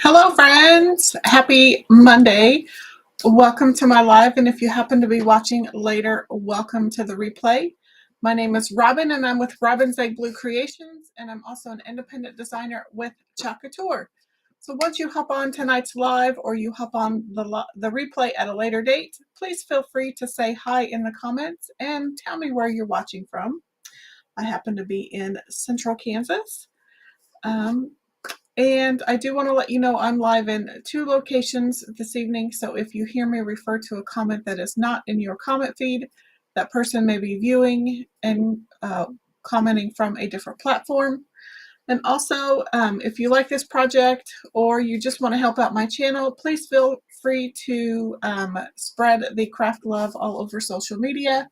Hello friends, happy Monday. Welcome to my live, and if you happen to be watching later, welcome to the replay. My name is Robin and I'm with Robin's Egg Blue Creations, and I'm also an independent designer with Couture. So once you hop on tonight's live or you hop on the replay at a later date, please feel free to say hi in the comments and tell me where you're watching from. I happen to be in Central Kansas. And I do want to let you know I'm live in 2 locations this evening, so if you hear me refer to a comment that is not in your comment feed, that person may be viewing and commenting from a different platform. And also, if you like this project or you just want to help out my channel, please feel free to spread the craft love all over social media.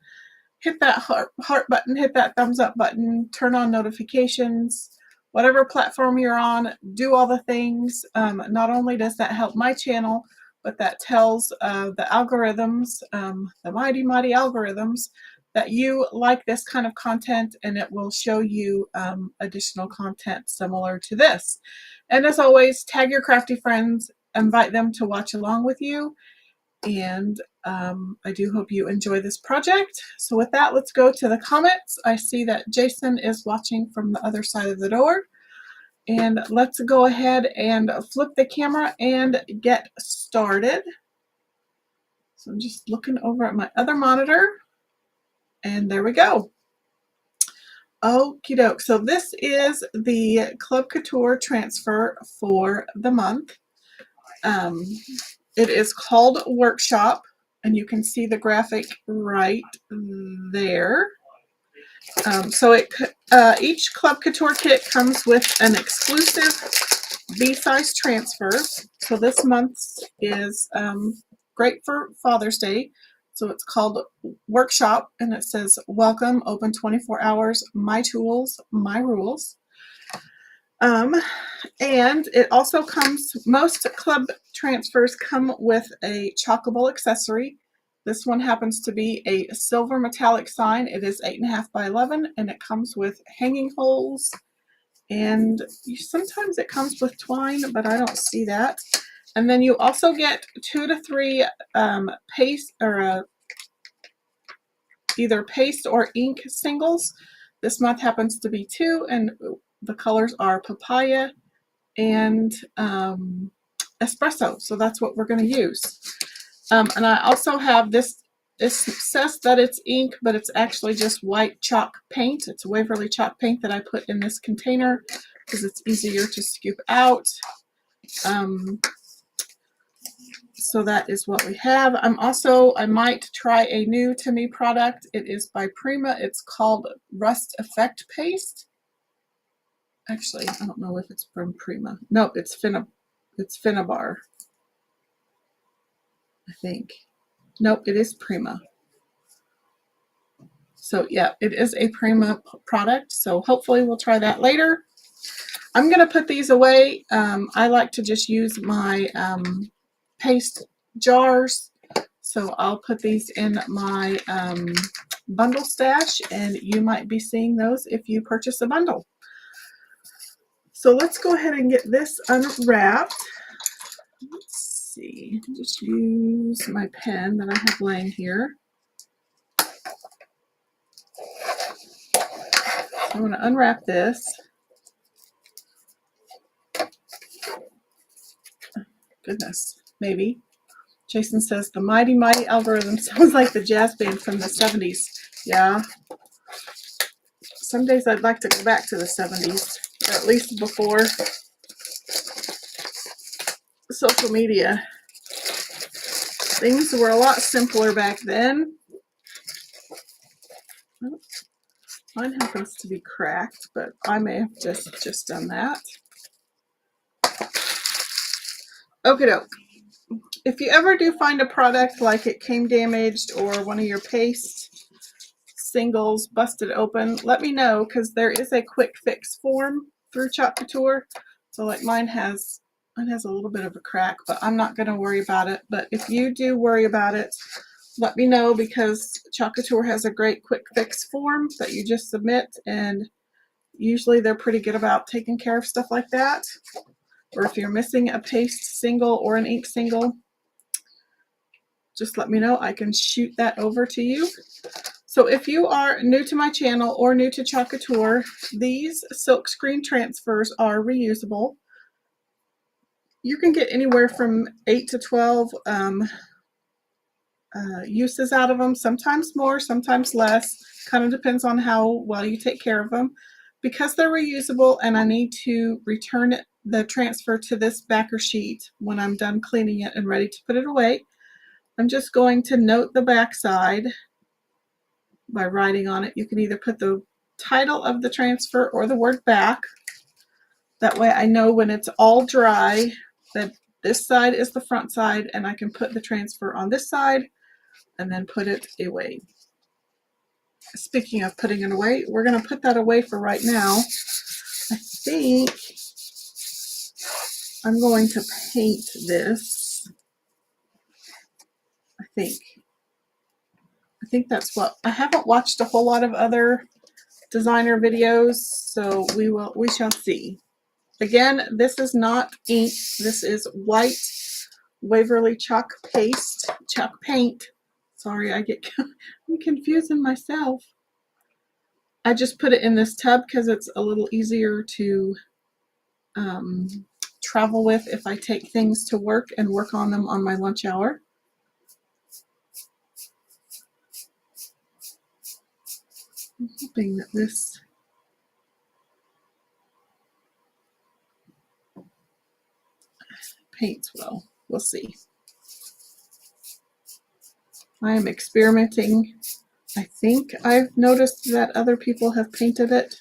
Hit that heart button, hit that thumbs up button, turn on notifications. Whatever platform you're on, do all the things. Not only does that help my channel, but that tells the algorithms, the mighty algorithms, that you like this kind of content, and it will show you additional content similar to this. And as always, tag your crafty friends, invite them to watch along with you, and I do hope you enjoy this project. So with that, let's go to the comments. I see that Jason is watching from the other side of the door. And let's go ahead and flip the camera and get started. So I'm just looking over at my other monitor. And there we go. Okie doke. So this is the Club Couture transfer for the month. It is called Workshop, and you can see the graphic right there. So each Club Couture kit comes with an exclusive B-size transfer. So this month's is great for Father's Day. So it's called Workshop, and it says, welcome, open 24 hours, my tools, my rules. And it also comes, most club transfers come with a chockable accessory. This one happens to be a silver metallic sign. It is 8.5 by 11, and it comes with hanging holes, and sometimes it comes with twine, but I don't see that. And then you also get 2 to 3 paste, or either paste or ink singles. This month happens to be 2, and the colors are Papaya and Espresso. So that's what we're going to use. And I also have this. It says that it's ink, but it's actually just white chalk paint. It's Waverly chalk paint that I put in this container because it's easier to scoop out. So that is what we have. I might try a new to me product. It is by Prima. It's called Rust Effect Paste. Actually, I don't know if it's from Prima. No, it's Finnabar, I think. Nope, it is Prima. So yeah, it is a Prima product. So hopefully we'll try that later. I'm going to put these away. I like to just use my paste jars. So I'll put these in my bundle stash, and you might be seeing those if you purchase a bundle. So let's go ahead and get this unwrapped. Let's see, just use my pen that I have laying here. I'm going to unwrap this. Goodness, maybe. Jason says the Mighty Mighty algorithm sounds like the jazz band from the 70s. Yeah. Some days I'd like to go back to the 70s, or at least before social media. Things were a lot simpler back then. Mine happens to be cracked, but I may have just done that. Okie doke. If you ever do find a product like it came damaged or one of your paste singles busted open, let me know, because there is a quick fix form through Couture. So like mine has a little bit of a crack, but I'm not going to worry about it. But if you do worry about it, let me know, because Couture has a great quick fix form that you just submit, and usually they're pretty good about taking care of stuff like that. Or if you're missing a paste single or an ink single, just let me know. I can shoot that over to you. So if you are new to my channel or new to Couture, these silk screen transfers are reusable. You can get anywhere from 8 to 12 uses out of them, sometimes more, sometimes less. Kind of depends on how well you take care of them. Because they're reusable and I need to return the transfer to this backer sheet when I'm done cleaning it and ready to put it away, I'm just going to note the back side by writing on it. You can either put the title of the transfer or the word back. That way I know when it's all dry that this side is the front side, and I can put the transfer on this side and then put it away. Speaking of putting it away, we're going to put that away for right now. I think I'm going to paint this. I think that's what, I haven't watched a whole lot of other designer videos, so we shall see. Again, this is not ink. This is white Waverly chalk paint. Sorry, I'm confusing myself. I just put it in this tub because it's a little easier to travel with if I take things to work and work on them on my lunch hour. I'm hoping that this paints well. We'll see. I am experimenting. I think I've noticed that other people have painted it.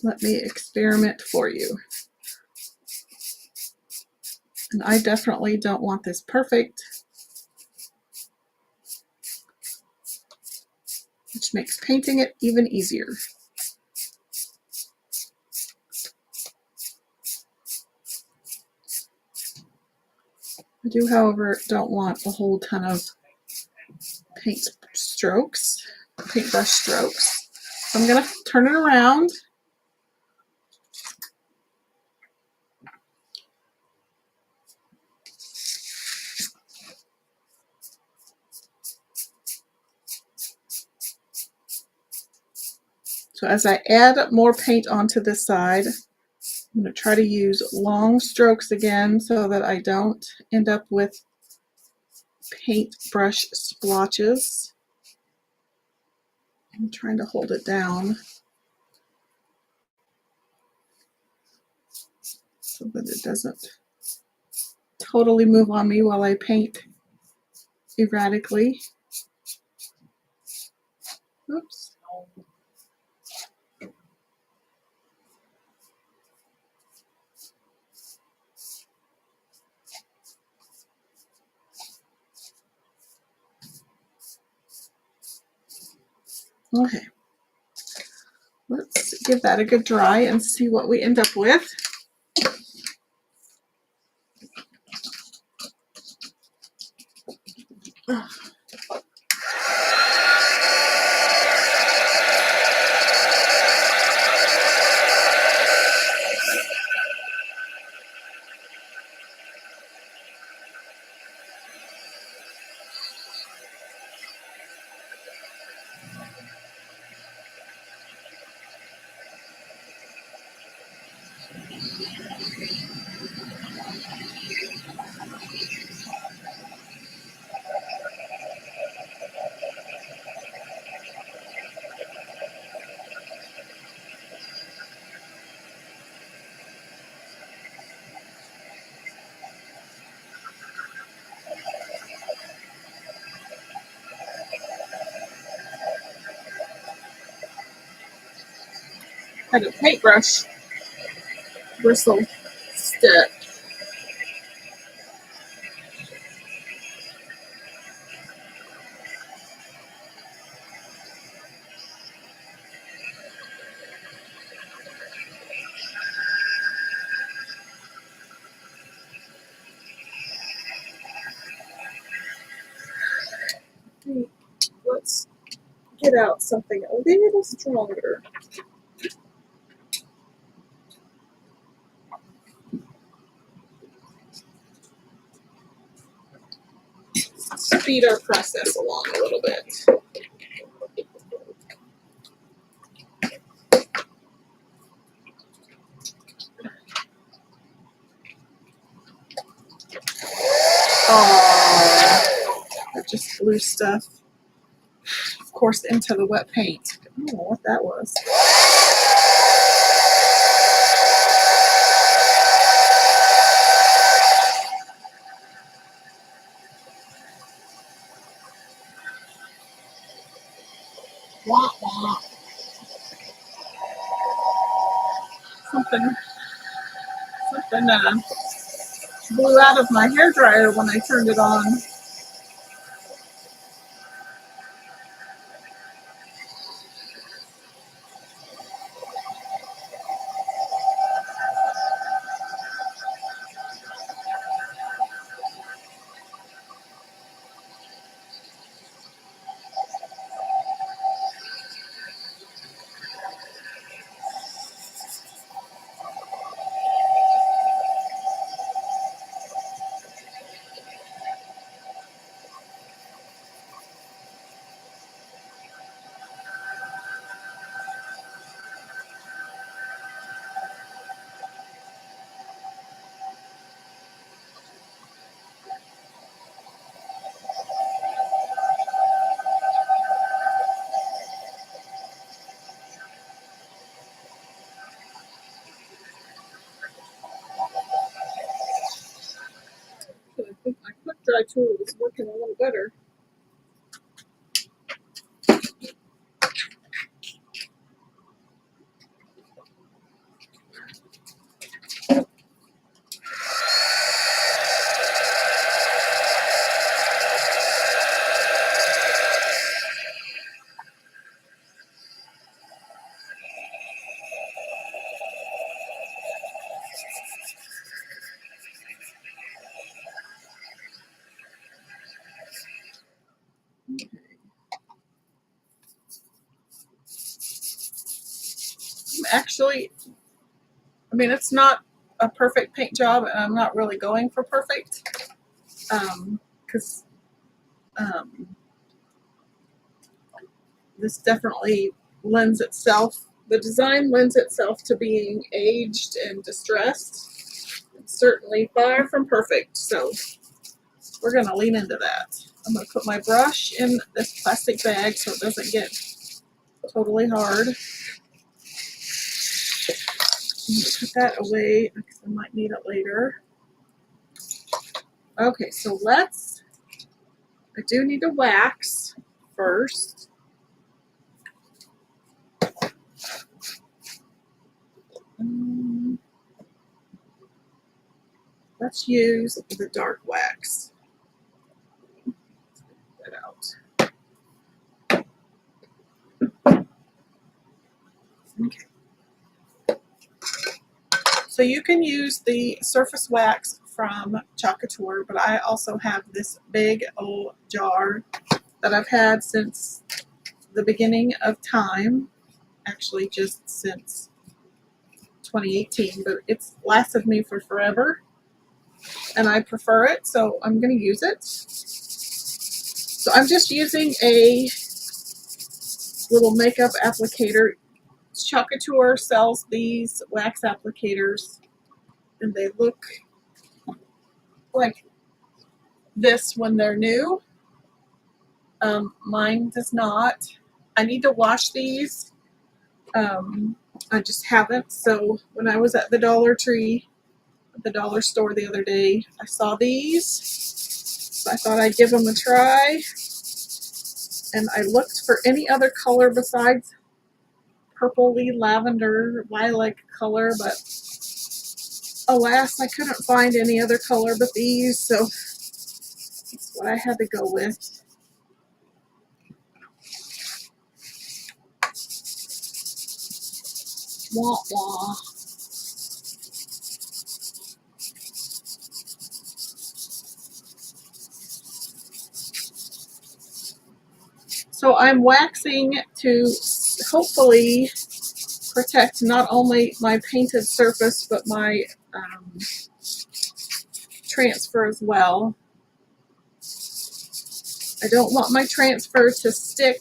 Let me experiment for you. And I definitely don't want this perfect, which makes painting it even easier. I do, however, don't want a whole ton of paintbrush strokes. So I'm going to turn it around. So as I add more paint onto this side, I'm going to try to use long strokes again so that I don't end up with paintbrush splotches. I'm trying to hold it down so that it doesn't totally move on me while I paint erratically. Oops. Okay. Let's give that a good dry and see what we end up with. Had a paintbrush bristle stick. Let's get out something a little stronger. Speed our process along a little bit. Oh, that just blew stuff, of course, into the wet paint. I don't know what that was. Wah, wah. Something blew out of my hairdryer when I turned it on. I think my quick dry tool is working a little better. Actually, I mean, it's not a perfect paint job, and I'm not really going for perfect, because this definitely lends itself The design lends itself to being aged and distressed. It's certainly far from perfect, so we're going to lean into that. I'm going to put my brush in this plastic bag so it doesn't get totally hard. I'm going to put that away because I might need it later. Okay, so I do need to wax first. Let's use the dark wax. Get that out. Okay. So you can use the surface wax from Couture, but I also have this big old jar that I've had since the beginning of time, actually just since 2018, but it's lasted me for forever, and I prefer it, so I'm going to use it. So I'm just using a little makeup applicator. Couture sells these wax applicators, and they look like this when they're new. Mine does not. I need to wash these. I just haven't. So when I was at the Dollar Tree, the dollar store the other day, I saw these. So I thought I'd give them a try. And I looked for any other color besides purpley, lavender, lilac color, but alas, I couldn't find any other color but these, so that's what I had to go with. Wah wah. So I'm waxing to hopefully protect not only my painted surface but my transfer as well. I don't want my transfer to stick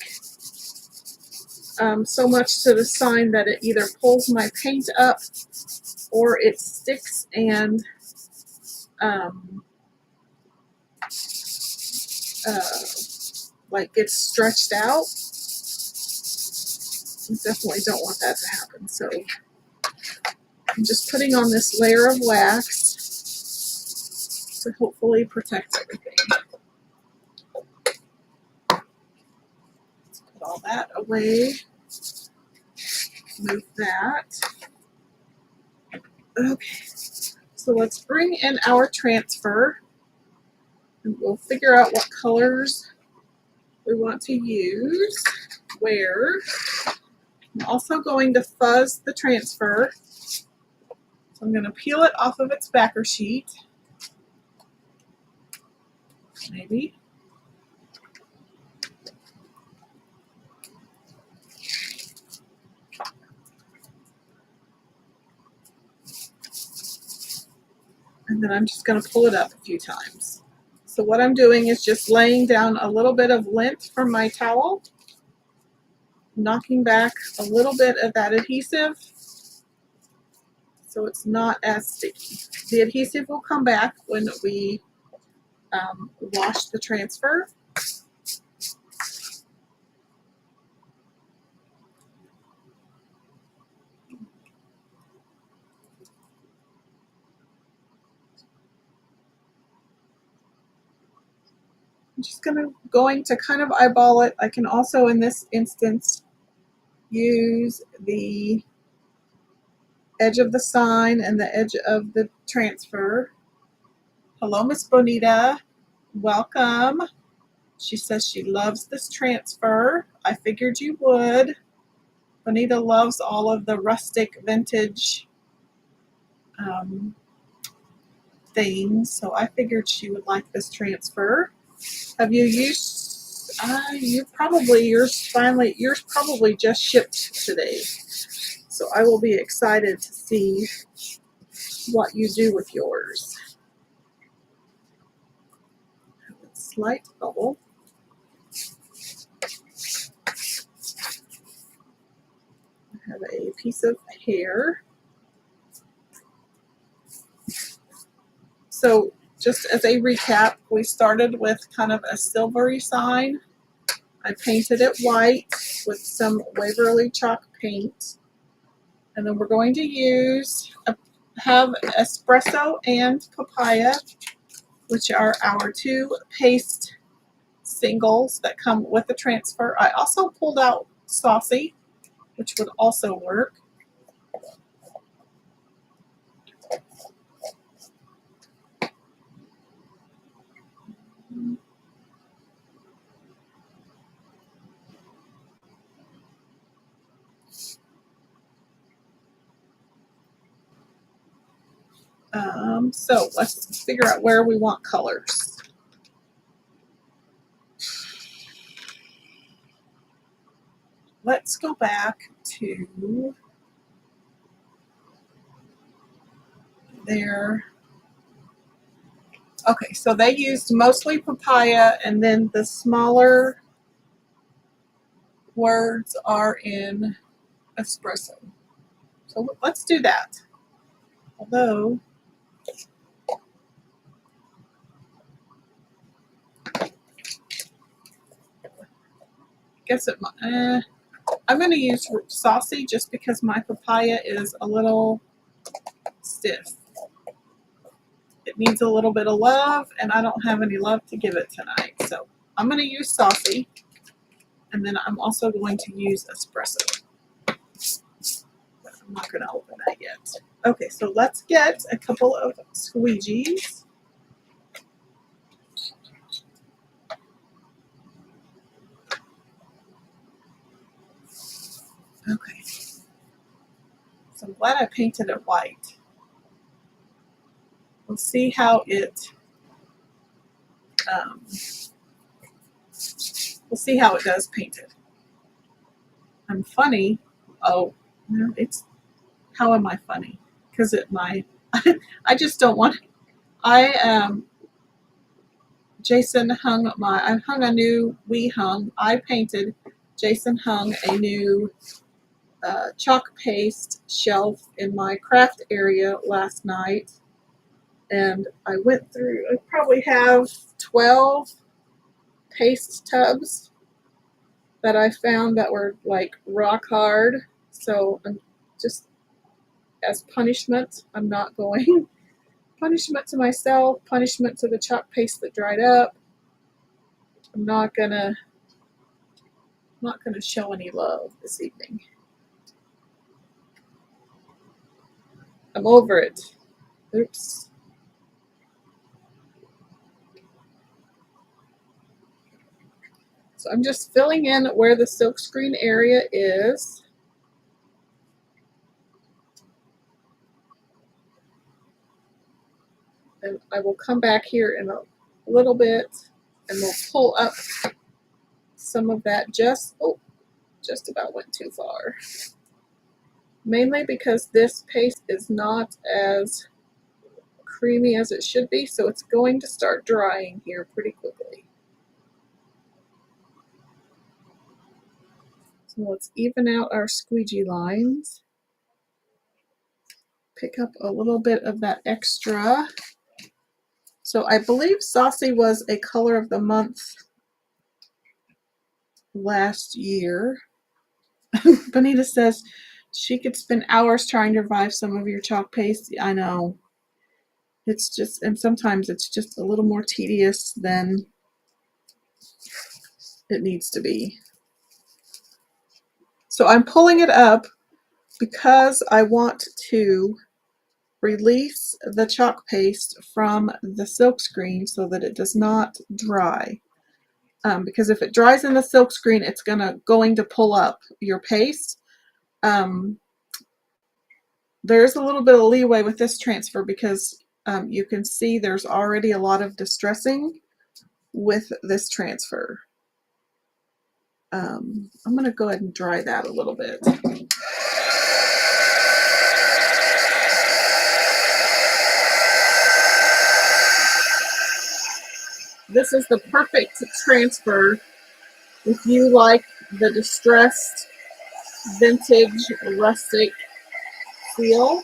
so much to the sign that it either pulls my paint up or it sticks and like gets stretched out. I definitely don't want that to happen. So I'm just putting on this layer of wax to hopefully protect everything. Let's put all that away. Move that. Okay, so let's bring in our transfer and we'll figure out what colors we want to use where. I'm also going to fuzz the transfer. So I'm going to peel it off of its backer sheet. Maybe. And then I'm just going to pull it up a few times. So what I'm doing is just laying down a little bit of lint from my towel, knocking back a little bit of that adhesive so it's not as sticky. The adhesive will come back when we wash the transfer. I'm just going to kind of eyeball it. I can also, in this instance, use the edge of the sign and the edge of the transfer. Hello, Miss Bonita. Welcome. She says she loves this transfer. I figured you would. Bonita loves all of the rustic vintage things, so I figured she would like this transfer. Have you used? Yours probably just shipped today, so I will be excited to see what you do with yours. Slight bubble. have a piece of hair. So just as a recap, we started with kind of a silvery sign. I painted it white with some Waverly chalk paint. And then we're going to have Espresso and Papaya, which are our two paste singles that come with the transfer. I also pulled out Saucy, which would also work. So let's figure out where we want colors. Let's go back to their, okay, so they used mostly Papaya, and then the smaller words are in Espresso. So let's do that. Although, I guess I'm going to use Saucy just because my Papaya is a little stiff. It needs a little bit of love, and I don't have any love to give it tonight. So I'm going to use Saucy, and then I'm also going to use Espresso. But I'm not going to open that yet. Okay, so let's get a couple of squeegees. Okay. So I'm glad I painted it white. We'll see how it does painted. I'm funny. Oh, no, it's, how am I funny? Because I just don't want, Jason I painted, Jason hung a new chalk paste shelf in my craft area last night, and I went through, I probably have 12 paste tubs that I found that were like rock hard. So I'm just, as punishment, I'm not going, punishment to myself, punishment to the chalk paste that dried up. I'm not gonna show any love this evening. I'm over it. Oops. So I'm just filling in where the silkscreen area is. And I will come back here in a little bit and we'll pull up some of that. Just about went too far. Mainly because this paste is not as creamy as it should be, so it's going to start drying here pretty quickly. So let's even out our squeegee lines. Pick up a little bit of that extra. So I believe Saucy was a color of the month last year. Bonita says she could spend hours trying to revive some of your chalk paste. I know. It's just, and sometimes it's just a little more tedious than it needs to be. So I'm pulling it up because I want to release the chalk paste from the silk screen so that it does not dry. Because if it dries in the silk screen, it's going to pull up your paste. There's a little bit of leeway with this transfer because you can see there's already a lot of distressing with this transfer. I'm going to go ahead and dry that a little bit. This is the perfect transfer if you like the distressed vintage rustic feel.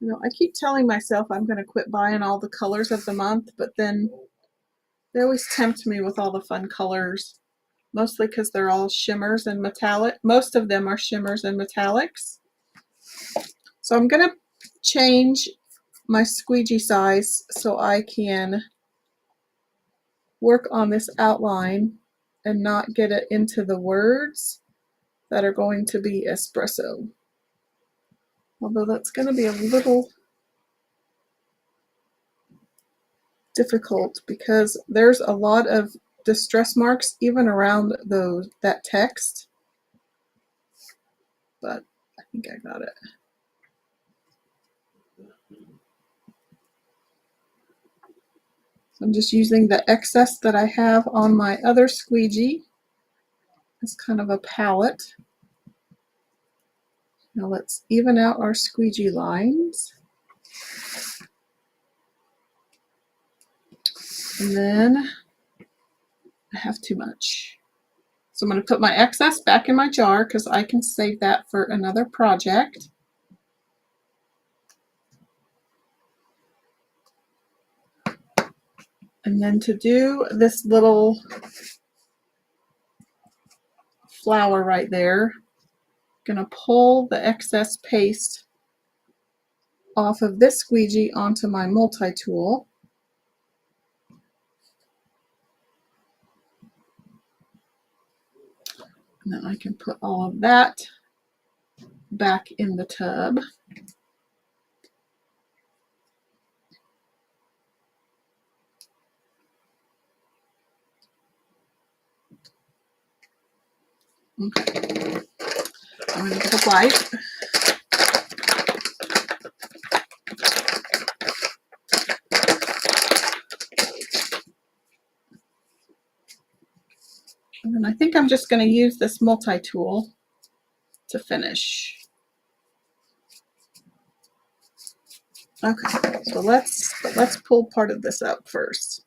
You know, I keep telling myself I'm going to quit buying all the colors of the month, but then they always tempt me with all the fun colors, mostly because they're all shimmers and metallic. Most of them are shimmers and metallics. So I'm going to change my squeegee size so I can work on this outline and not get it into the words that are going to be espresso. Although that's going to be a little difficult because there's a lot of distress marks even around that text. But I think I got it. I'm just using the excess that I have on my other squeegee as kind of a palette. Now let's even out our squeegee lines. And then I have too much. So I'm going to put my excess back in my jar because I can save that for another project. And then to do this little flower right there, I'm going to pull the excess paste off of this squeegee onto my multi-tool. And then I can put all of that back in the tub. Okay. I'm going to get a wipe. And then I think I'm just going to use this multi-tool to finish. Okay, so let's pull part of this up first.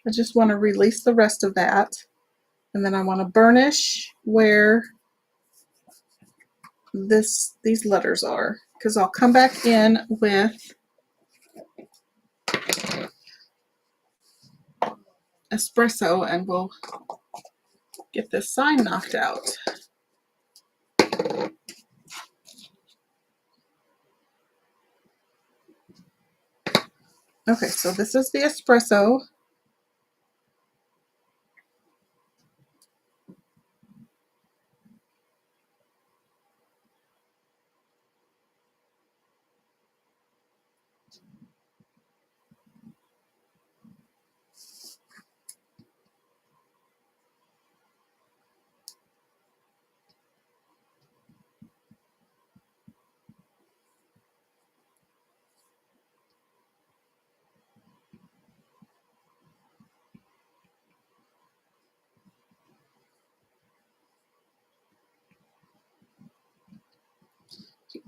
I just want to release the rest of that, and then I want to burnish where these letters are, because I'll come back in with Espresso and we'll get this sign knocked out. Okay, so this is the Espresso.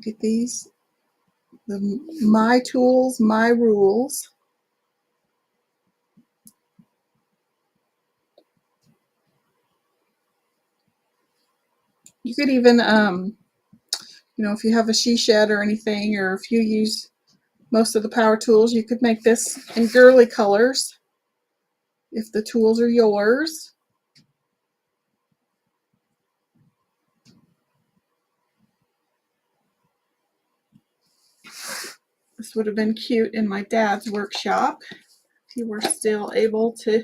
Get these, my tools, my rules. You could even, if you have a she shed or anything, or if you use most of the power tools, you could make this in girly colors if the tools are yours. This would have been cute in my dad's workshop if he were still able to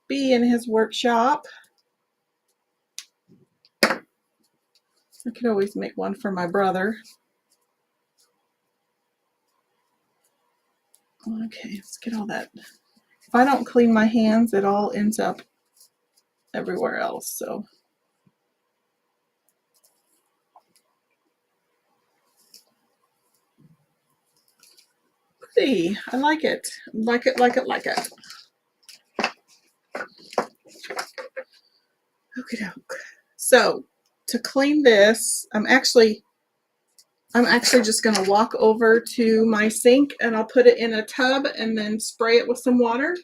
be in his workshop. I could always make one for my brother. Okay, let's get all that. If I don't clean my hands, it all ends up everywhere else. So pretty. I like it. Like it, like it, like it. Okie doke. So to clean this, I'm actually just going to walk over to my sink and I'll put it in a tub and then spray it with some water.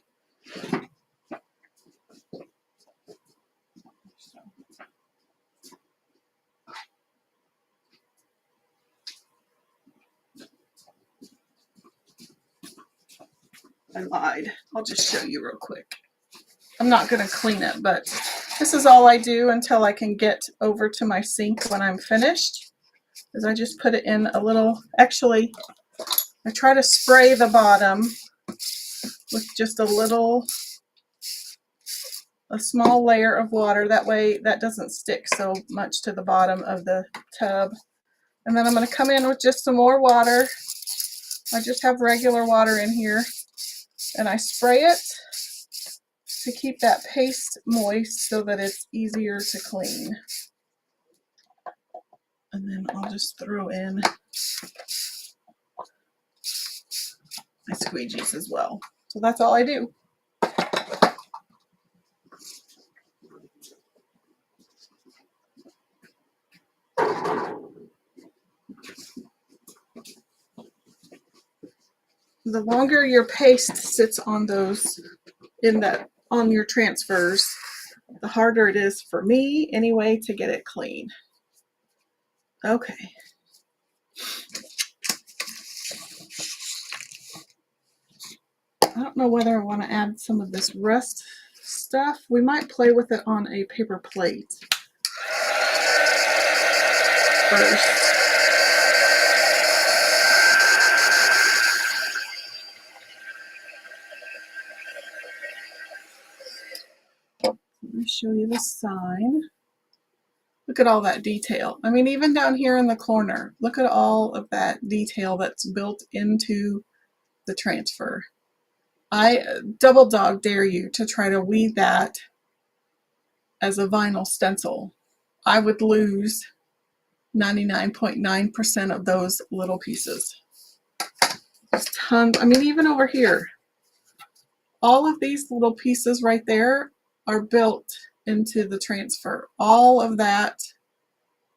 I lied. I'll just show you real quick. I'm not going to clean it, but this is all I do until I can get over to my sink when I'm finished. Is I just put it in a little, actually, I try to spray the bottom with just a small layer of water. That way that doesn't stick so much to the bottom of the tub. And then I'm going to come in with just some more water. I just have regular water in here. And I spray it to keep that paste moist so that it's easier to clean. And then I'll just throw in my squeegees as well. So that's all I do. The longer your paste sits on those, on your transfers, the harder it is for me anyway to get it clean. Okay. I don't know whether I want to add some of this rust stuff. We might play with it on a paper plate first. Let me show you the sign. Look at all that detail. I mean, even down here in the corner, look at all of that detail that's built into the transfer. I double dog dare you to try to weave that as a vinyl stencil. I would lose 99.9% of those little pieces. There's tons. I mean, even over here, all of these little pieces right there are built into the transfer. All of that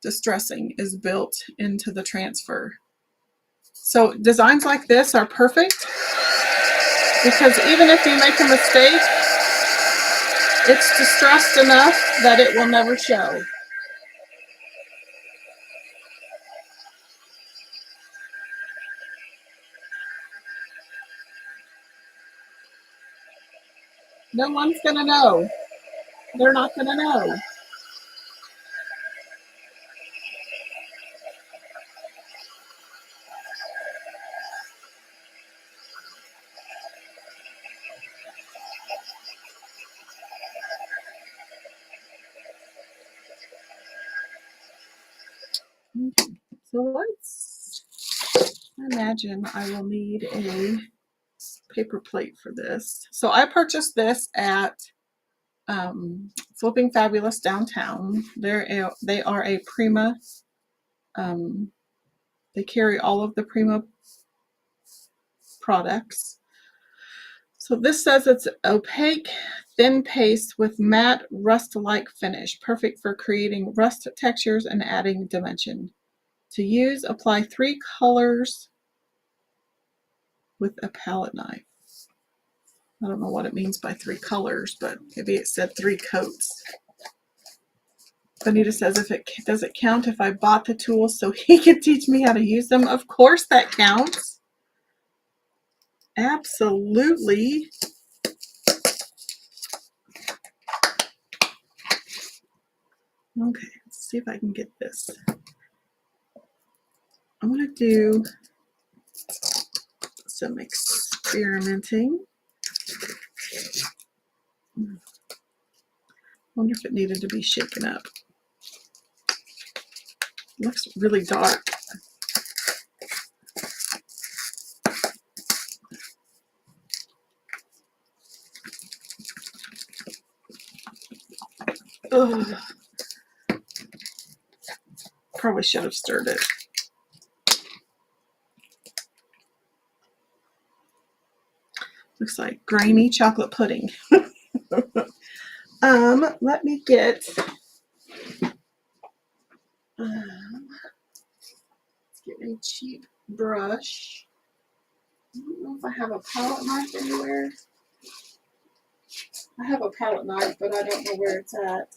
distressing is built into the transfer. So designs like this are perfect because even if you make a mistake, it's distressed enough that it will never show. No one's going to know. They're not going to know. So I imagine I will need a paper plate for this. So I purchased this at Flipping Fabulous downtown. They are a Prima. They carry all of the Prima products. So this says it's opaque, thin paste with matte rust-like finish, perfect for creating rust textures and adding dimension. To use, apply 3 colors with a palette knife. I don't know what it means by 3 colors, but maybe it said 3 coats. Bonita says, does it count if I bought the tools so he can teach me how to use them? Of course that counts. Absolutely. Okay, let's see if I can get this. I'm going to do some experimenting. Wonder if it needed to be shaken up. It looks really dark. Ugh. Probably should have stirred it. Looks like grainy chocolate pudding. Let me get let's get a cheap brush. I don't know if I have a palette knife anywhere. I have a palette knife, but I don't know where it's at.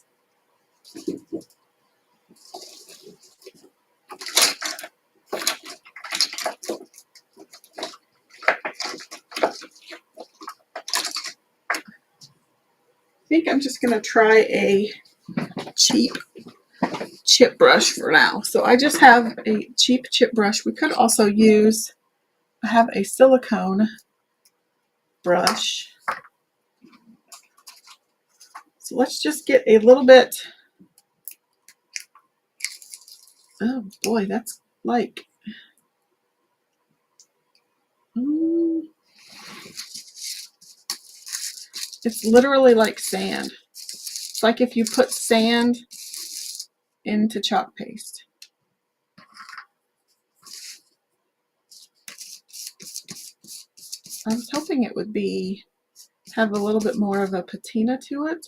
I think I'm just going to try a cheap chip brush for now. So I just have a cheap chip brush. We could also use, I have a silicone brush. So let's just get a little bit, oh boy, that's like, it's literally like sand. It's like if you put sand into chalk paste. I was hoping it would have a little bit more of a patina to it.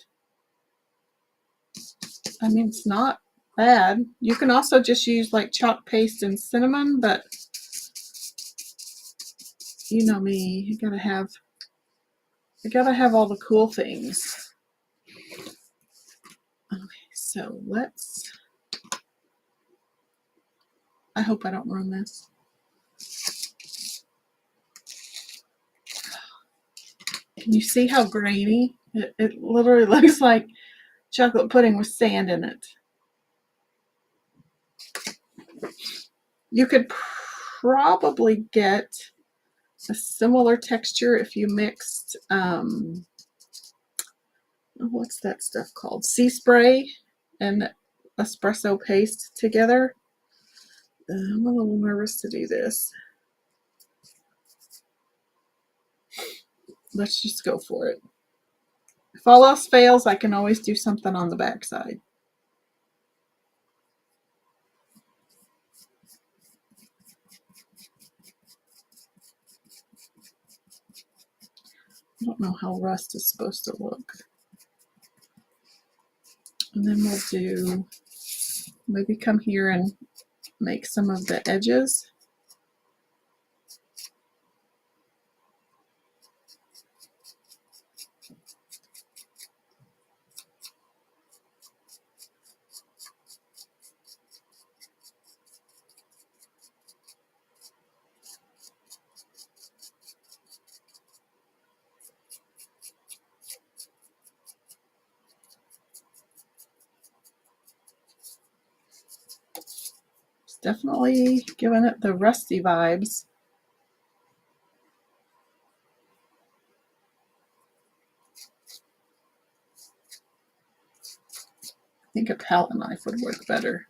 I mean, it's not bad. You can also just use like chalk paste and cinnamon, but you know me, I gotta have all the cool things. Okay, so I hope I don't ruin this. Can you see how grainy? It literally looks like chocolate pudding with sand in it. You could probably get a similar texture if you mixed, what's that stuff called? Sea spray and espresso paste together. I'm a little nervous to do this. Let's just go for it. If all else fails, I can always do something on the back side. I don't know how rust is supposed to look. And then we'll maybe come here and make some of the edges. It's definitely giving it the rusty vibes. I think a palette knife would work better.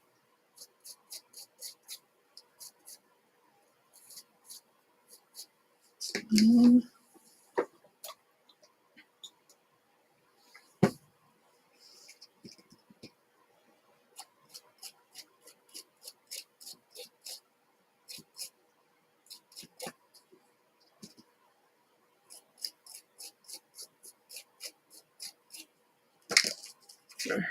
Sure.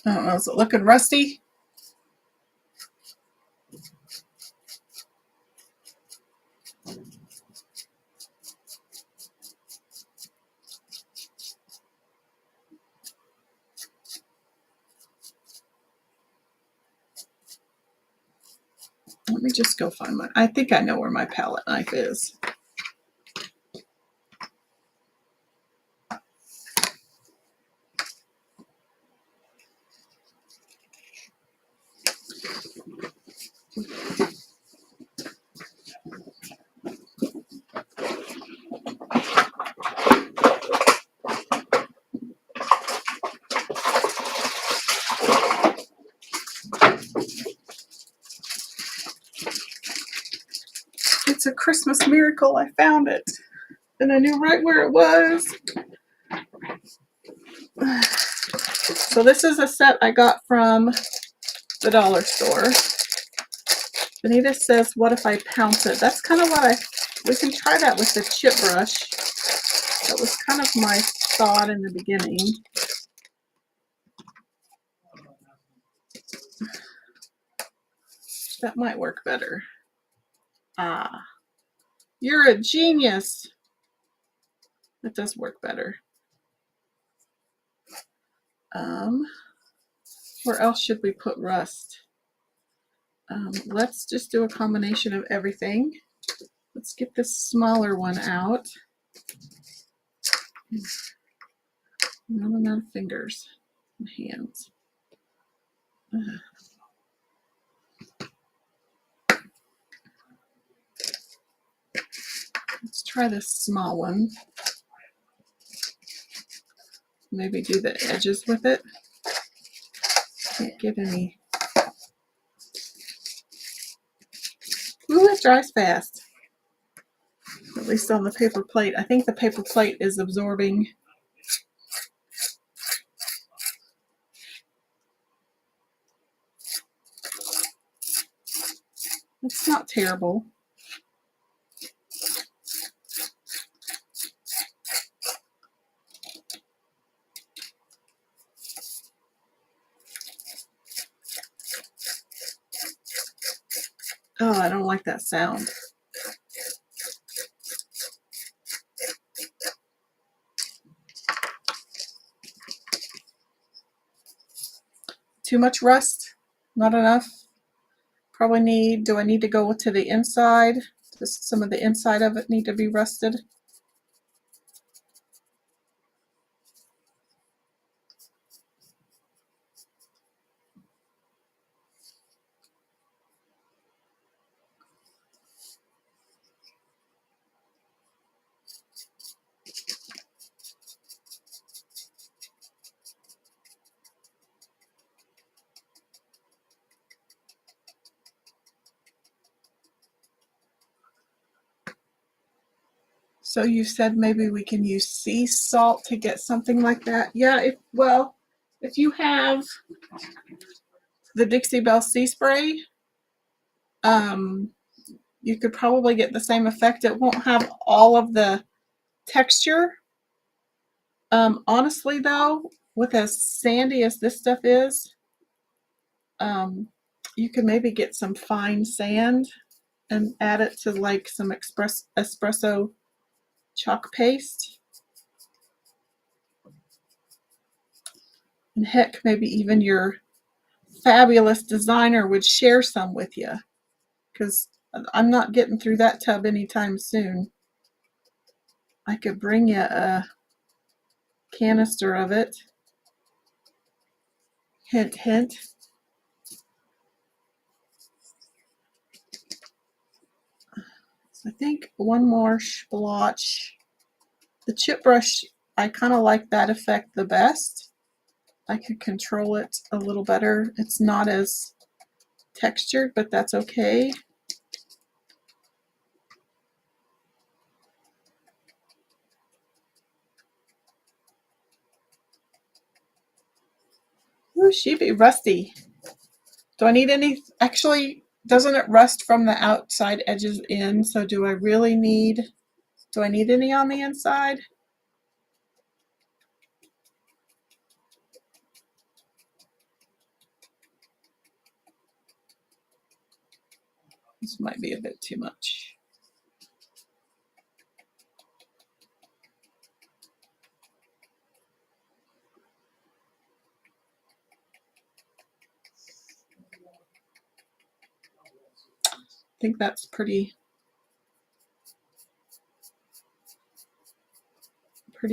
I don't know, is it looking rusty? Let me just go find I think I know where my palette knife is. It's a Christmas miracle. I found it. and I knew right where it was. So this is a set I got from the dollar store. Benita says, what if I pounce it? That's kind of what we can try that with the chip brush. That was kind of my thought in the beginning. That might work better. Ah, you're a genius. That does work better. Where else should we put rust? Let's just do a combination of everything. Let's get this smaller one out. Not enough fingers and hands. Let's try this small one. Maybe do the edges with it. Can't get any. Ooh, it dries fast. At least on the paper plate. I think the paper plate is absorbing. It's not terrible. Oh, I don't like that sound. Too much rust? Not enough? Probably need, do I need to go to the inside? Does some of the inside of it need to be rusted? So you said maybe we can use sea salt to get something like that. Yeah, if you have the Dixie Belle Sea Spray, you could probably get the same effect. It won't have all of the texture. Honestly though, with as sandy as this stuff is, you could maybe get some fine sand and add it to like some espresso chalk paste. And heck, maybe even your fabulous designer would share some with you, because I'm not getting through that tub anytime soon. I could bring you a canister of it. Hint, hint. So I think one more splotch. The chip brush, I kind of like that effect the best. I could control it a little better. It's not as textured, but that's okay. Ooh, she'd be rusty. Do I need any? Actually, doesn't it rust from the outside edges in? So do I really need, do I need any on the inside? This might be a bit too much. I think that's pretty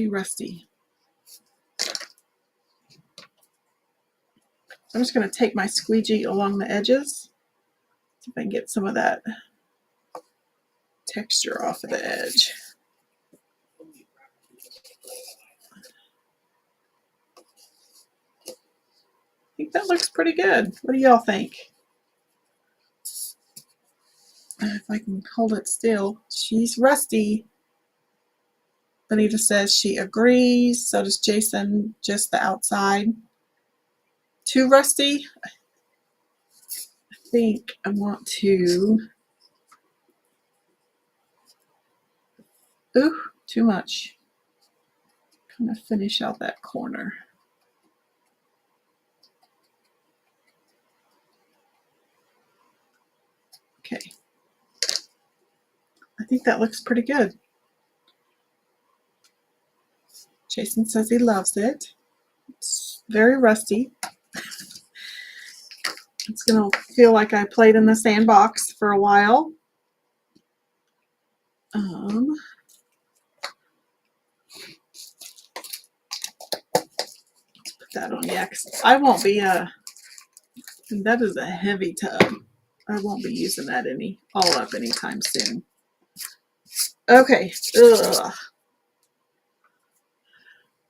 rusty. I'm just going to take my squeegee along the edges, see if I can get some of that texture off of the edge. I think that looks pretty good. What do y'all think? If I can hold it still. She's rusty. Benita says she agrees. So does Jason, just the outside. Too rusty? I think I want to... Ooh, too much. Kind of finish out that corner. Okay. I think that looks pretty good. Jason says he loves it. It's very rusty. It's going to feel like I played in the sandbox for a while. Let's put that on. Yeah, 'cause I won't be that is a heavy tub. I won't be using that all up anytime soon. Okay. Ugh.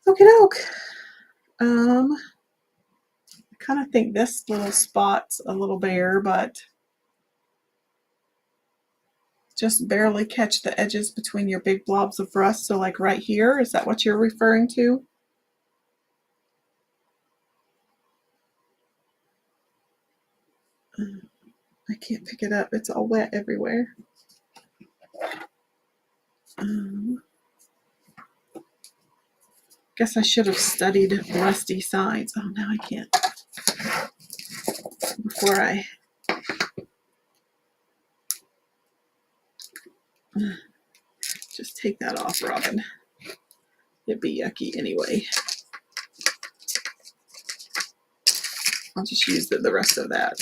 Okie doke. I kind of think this little spot's a little bare, but just barely catch the edges between your big blobs of rust. So like right here, is that what you're referring to? I can't pick it up. It's all wet everywhere. Guess I should have studied rusty signs. Oh, now I can't. Before I... Just take that off, Robin. It'd be yucky anyway. I'll just use the rest of that.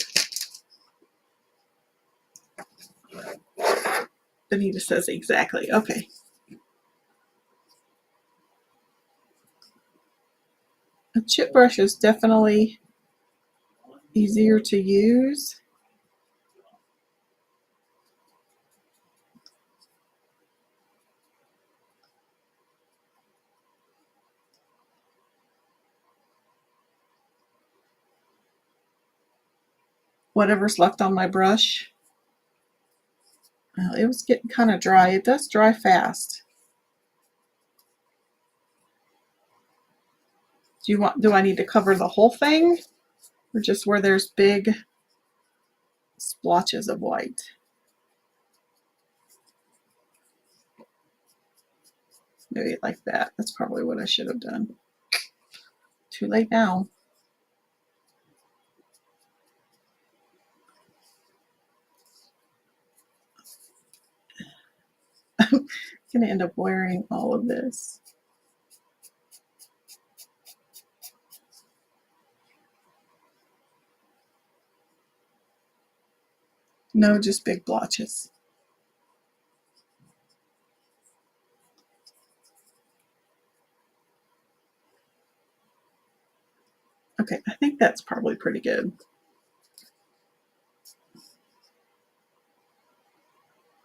Benita says exactly. Okay. A chip brush is definitely easier to use. Whatever's left on my brush. It was getting kind of dry. It does dry fast. Do I need to cover the whole thing, or just where there's big splotches of white? Maybe like that. That's probably what I should have done. Too late now. I'm gonna end up wearing all of this. No, just big blotches. Okay, I think that's probably pretty good.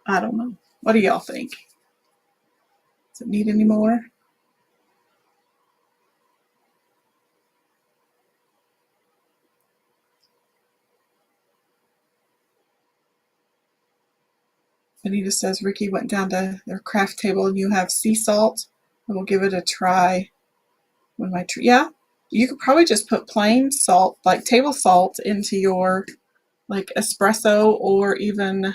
I don't know. What do y'all think? Does it need any more? Anita says Ricky went down to their craft table and you have sea salt. I will give it a try when my tree. Yeah, you could probably just put plain salt, like table salt, into your like espresso or even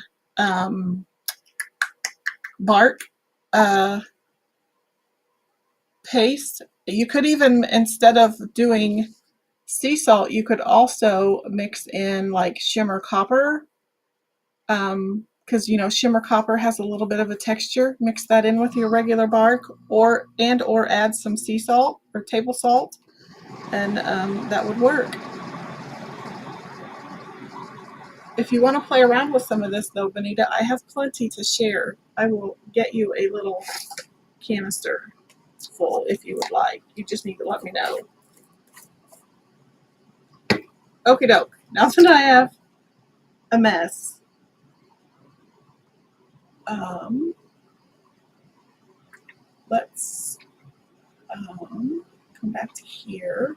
bark paste. You could even, instead of doing sea salt, you could also mix in like shimmer copper, because you know shimmer copper has a little bit of a texture. Mix that in with your regular bark, or add some sea salt or table salt, and that would work. If you want to play around with some of this though, Benita, I have plenty to share. I will get you a little canister full if you would like. You just need to let me know. Okie doke. Now that I have a mess, let's come back to here,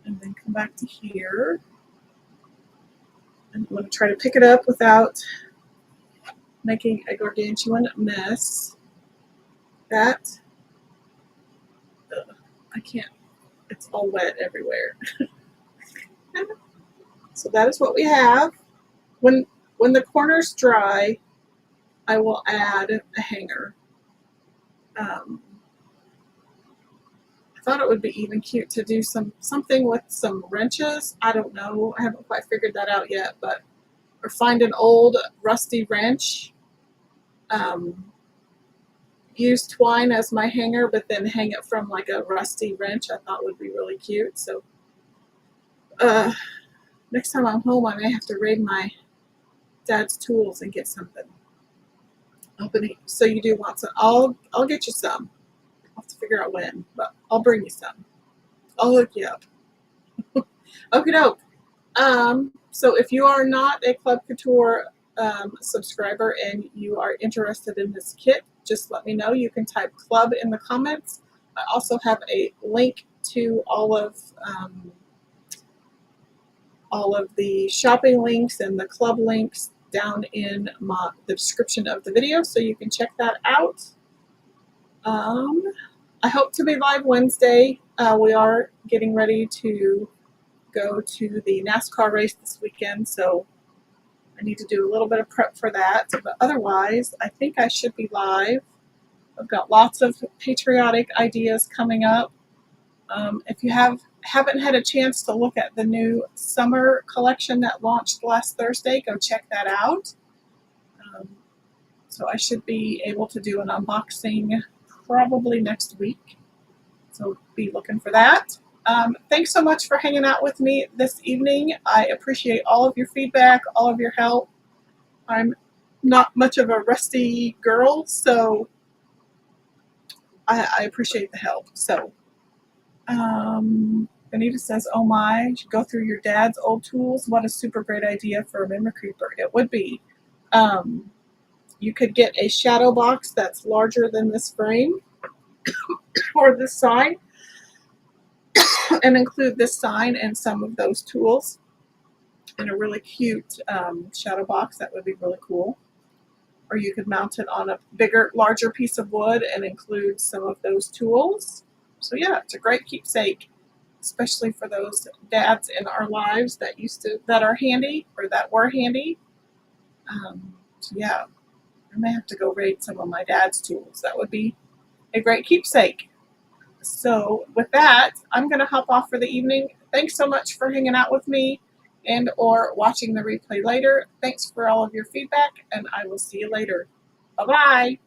and then come back to here. I'm going to try to pick it up without making a gargantuan mess. that. Ugh, I can't, it's all wet everywhere. So that is what we have. When the corners dry, I will add a hanger. I thought it would be even cute to do something with some wrenches. I don't know. I haven't quite figured that out yet, but or find an old rusty wrench. Use twine as my hanger, but then hang it from like a rusty wrench. I thought would be really cute. So next time I'm home, I may have to raid my dad's tools and get something. So you do want some? I'll get you some. I'll have to figure out when, but I'll bring you some. I'll hook you up. Okie doke. So if you are not a Club Couture subscriber and you are interested in this kit, just let me know. You can type club in the comments. I also have a link to all of the shopping links and the club links down in the description of the video, so you can check that out. I hope to be live Wednesday. We are getting ready to go to the NASCAR race this weekend, so I need to do a little bit of prep for that. But otherwise, I think I should be live. I've got lots of patriotic ideas coming up. If you haven't had a chance to look at the new summer collection that launched last Thursday, go check that out. So I should be able to do an unboxing probably next week. So be looking for that. Thanks so much for hanging out with me this evening. I appreciate all of your feedback, all of your help. I'm not much of a rusty girl, so I appreciate the help. So Benita says, oh my, you should go through your dad's old tools. What a super great idea for a memory creeper. It would be. You could get a shadow box that's larger than this frame or this sign and include this sign and some of those tools in a really cute shadow box. That would be really cool. Or you could mount it on a larger piece of wood and include some of those tools. So yeah, it's a great keepsake, especially for those dads in our lives that are handy or that were handy. So yeah, I may have to go raid some of my dad's tools. That would be a great keepsake. So with that, I'm going to hop off for the evening. Thanks so much for hanging out with me and or watching the replay later. Thanks for all of your feedback, and I will see you later. Bye-bye.